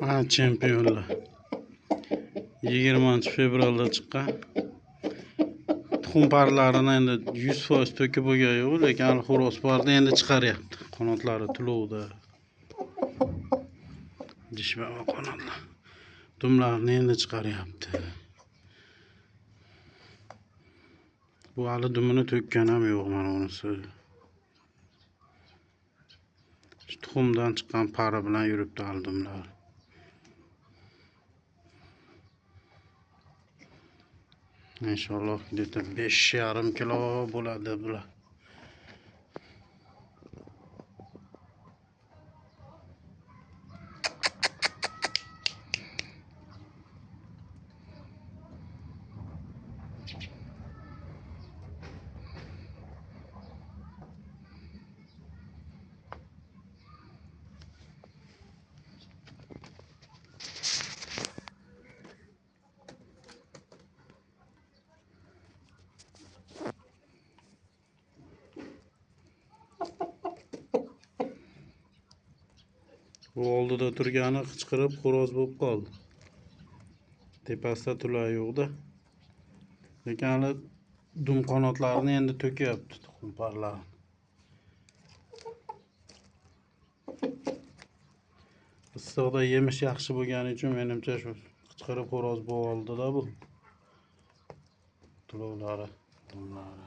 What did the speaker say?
Ha, chempionlar. 20 fevralda chiqqan. Tuxum parlarini endi 100% to'kib bo'lgan yo'q, lekin hali xo'roz borda endi chiqaryapti. Qanotlari tulovda. Dish va qanotlar. Dumlarni endi chiqaryapti. Bu hali dumini to'kkan ham yo'q mana unisi. Tuxumdan chiqqan pari bilan yuribdi hali dumlar. İnşallah где-то 5,5 kilo bo'ladi bular. Bu oldida turgani qichqirib xo'roz bo'lib qoldi. Tepasida tular yo'qda. Lekin hali dum qanotlarini endi to'kyapti tuxum parlarini. Issiqda yemish yaxshi bo'lgani uchun menimcha shu qichqirib xo'roz bo'lib oldi-da bu. Tulovlari, dumlari.